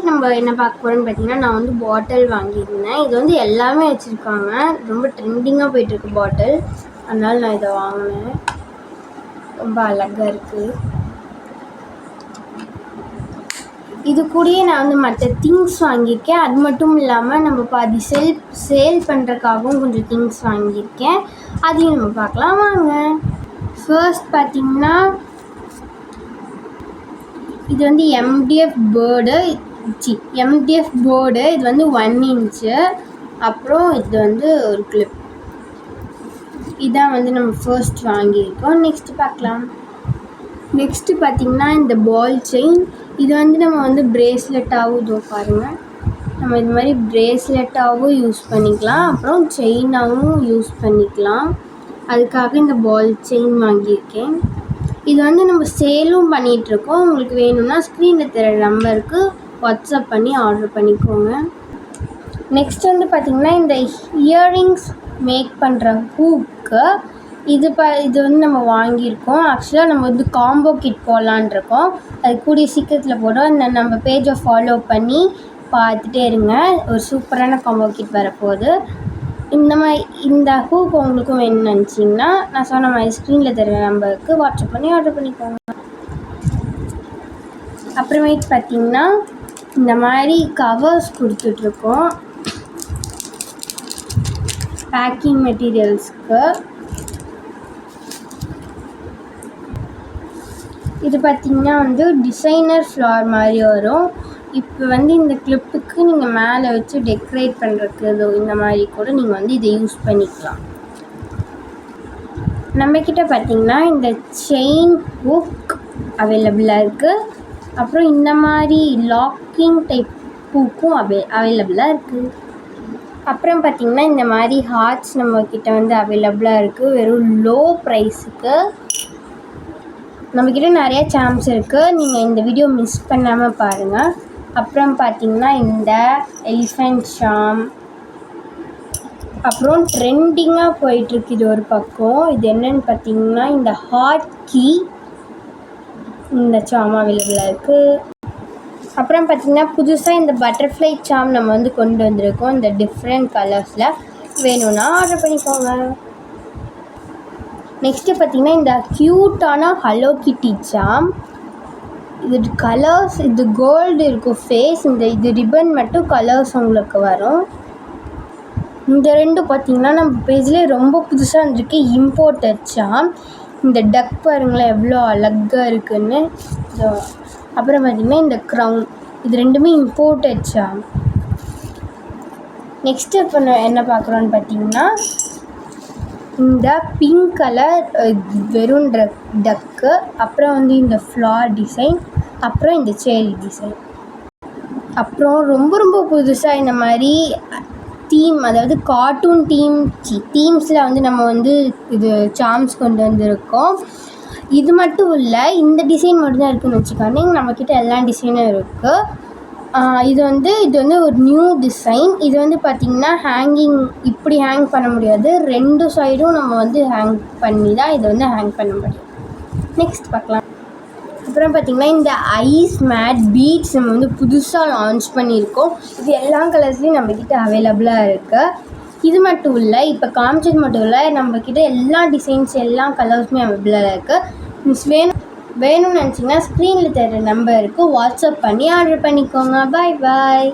இன்றைக்கி நம்ம என்ன பார்க்க போகிறோன்னு பார்த்தீங்கன்னா, நான் வந்து பாட்டில் வாங்கியிருந்தேன். இது வந்து எல்லாமே வச்சுருக்காங்க. ரொம்ப ட்ரெண்டிங்காக போயிட்டுருக்கு பாட்டில். அதனால் நான் இதை வாங்கினேன். ரொம்ப அழகாக இருக்குது. இது கூடயே நான் வந்து மற்ற திங்ஸ் வாங்கியிருக்கேன். அது மட்டும் இல்லாமல் நம்ம பாதி சேல் பண்ணுறதுக்காகவும் கொஞ்சம் திங்ஸ் வாங்கியிருக்கேன். அதையும் நம்ம பார்க்கலாம் வாங்க. ஃபர்ஸ்ட் பார்த்திங்கன்னா, இது வந்து MDF போர்டு. இது வந்து 1 இன்ச்சு. அப்புறம் இது வந்து ஒரு கிளிப். இதான் வந்து நம்ம ஃபர்ஸ்ட் வாங்கியிருக்கோம். நெக்ஸ்ட்டு பார்க்கலாம். நெக்ஸ்ட்டு பார்த்திங்கன்னா, இந்த பால் செயின். இது வந்து நம்ம வந்து பிரேஸ்லெட்டாகவும் இதோ பாருங்கள், நம்ம இது மாதிரி பிரேஸ்லெட்டாகவும் யூஸ் பண்ணிக்கலாம், அப்புறம் செயினாகவும் யூஸ் பண்ணிக்கலாம். அதுக்காக இந்த பால் செயின் வாங்கியிருக்கேன். இது வந்து நம்ம சேலும் பண்ணிகிட்ருக்கோம். உங்களுக்கு வேணும்னா ஸ்க்ரீனில் தெரிய நம்பருக்கு வாட்ஸ்அப் பண்ணி ஆர்டர் பண்ணிக்கோங்க. நெக்ஸ்ட் வந்து பார்த்திங்கன்னா, இந்த இயரிங்ஸ் மேக் பண்ணுற ஹூக்கு இது வந்து நம்ம வாங்கியிருக்கோம். ஆக்சுவலாக நம்ம வந்து காம்போ கிட் போடலான்ருக்கோம். அது கூடிய சீக்கிரத்தில் போடுறோம். நம்ம பேஜை ஃபாலோ பண்ணி பார்த்துட்டே இருங்க. ஒரு சூப்பரான காம்போ கிட் வரப்போகுது. இந்த ஹூக் உங்களுக்கும் வேணும்னு நினச்சிங்கன்னா நான் சொன்ன மாதிரி ஸ்க்ரீனில் தருவ நம்பருக்கு வாட்ஸ்அப் பண்ணி ஆர்டர் பண்ணிக்கோங்க. அப்புறமேட்டு பார்த்திங்கன்னா, இந்த மாதிரி கவர்ஸ் கொடுத்துட்ருக்கோம் பேக்கிங் மெட்டீரியல்ஸ்க்கு. இது பார்த்திங்கன்னா வந்து டிசைனர் ஃப்ளார் மாதிரி வரும். இப்போ வந்து இந்த கிளிப்புக்கு நீங்கள் மேலே வச்சு டெக்கரேட் பண்ணுறதுக்கு இந்த மாதிரி கூட நீங்கள் வந்து இதை யூஸ் பண்ணிக்கலாம். நம்மக்கிட்ட பார்த்திங்கன்னா இந்த செயின் ஹூக் அவைலபிளாக இருக்குது. அப்புறம் இந்த மாதிரி லாக்கிங் டைப் ஹூக்கும் அவைலபிளாக இருக்குது. அப்புறம் பார்த்திங்கன்னா, இந்த மாதிரி ஹார்ட்ஸ் நம்மக்கிட்ட வந்து அவைலபிளாக இருக்குது. வெறும் லோ ப்ரைஸுக்கு நம்மக்கிட்ட நிறைய சாம்ஸ் இருக்குது. நீங்கள் இந்த வீடியோ மிஸ் பண்ணாமல் பாருங்கள். அப்புறம் பார்த்திங்கன்னா, இந்த எலிஃபெண்ட் சாம். அப்புறம் ட்ரெண்டிங்காக போயிட்டுருக்கு இது ஒரு பக்கம். இது என்னென்னு பார்த்திங்கன்னா, இந்த ஹார்ட் கீ, இந்த சாம் அவைலபிளாக இருக்குது. அப்புறம் பார்த்திங்கன்னா, புதுசாக இந்த பட்டர்ஃப்ளை சாம் நம்ம வந்து கொண்டு வந்திருக்கோம். இந்த டிஃப்ரெண்ட் கலர்ஸில் வேணும்னா ஆர்டர் பண்ணிக்கோங்க. நெக்ஸ்ட்டு பார்த்திங்கன்னா, இந்த க்யூட்டான ஹலோ கிட்டி சாம். இது கலர்ஸ், இது கோல்டு இருக்கும் ஃபேஸ். இது ரிப்பன் மட்டும் கலர்ஸ் உங்களுக்கு வரும். இந்த ரெண்டும் பார்த்திங்கன்னா நம்ம பேஜ்லேயே ரொம்ப புதுசாக இருந்திருக்கு, இம்போர்ட்டட் சாம். இந்த டக் பாருங்களேன் எவ்வளோ அழகாக இருக்குன்னு. அப்புறம் பார்த்திங்கன்னா, இந்த க்ரௌன், இது ரெண்டுமே இம்போர்ட்டட் சாம். நெக்ஸ்ட்டு இப்போ என்ன பார்க்குறோன்னு பார்த்திங்கன்னா, இந்த பிங்க் கலர் வெறும் டக்கு. அப்புறம் வந்து இந்த ஃப்ளார் டிசைன். அப்புறம் இந்த சேரி டிசைன். அப்புறம் ரொம்ப ரொம்ப புதுசாக இந்த மாதிரி தீம், அதாவது கார்ட்டூன் தீம்ஸில் வந்து நம்ம வந்து இது சாம்ஸ் கொண்டு வந்திருக்கோம். இது மட்டும் இல்லை, இந்த டிசைன் மட்டும்தான் இருக்குதுன்னு வச்சுக்கோங்க. நம்மக்கிட்ட எல்லா டிசைனும் இருக்குது. இது வந்து ஒரு நியூ டிசைன். இது வந்து பார்த்திங்கன்னா ஹேங்கிங், இப்படி ஹேங் பண்ண முடியாது. 2 சைடும் நம்ம வந்து ஹேங் பண்ணி தான் இதை வந்து ஹேங் பண்ண முடியும். நெக்ஸ்ட் பார்க்கலாம். அப்புறம் பார்த்திங்கன்னா, இந்த ஐஸ் மேட் பீட்ஸ் நம்ம வந்து புதுசாக லான்ச் பண்ணியிருக்கோம். இது எல்லா கலர்ஸ்லேயும் நம்மக்கிட்ட அவைலபிளாக இருக்குது. இது மட்டும் இல்லை, இப்போ காமிச்சது மட்டும் இல்லை, நம்மக்கிட்ட எல்லா டிசைன்ஸ் எல்லா கலர்ஸுமே அவைலபிளாக இருக்குது. வேணும்னு நினச்சிங்கன்னா ஸ்க்ரீனில் தர நம்பருக்கு வாட்ஸ்அப் பண்ணி ஆர்டர் பண்ணிக்கோங்க. பாய் பாய்.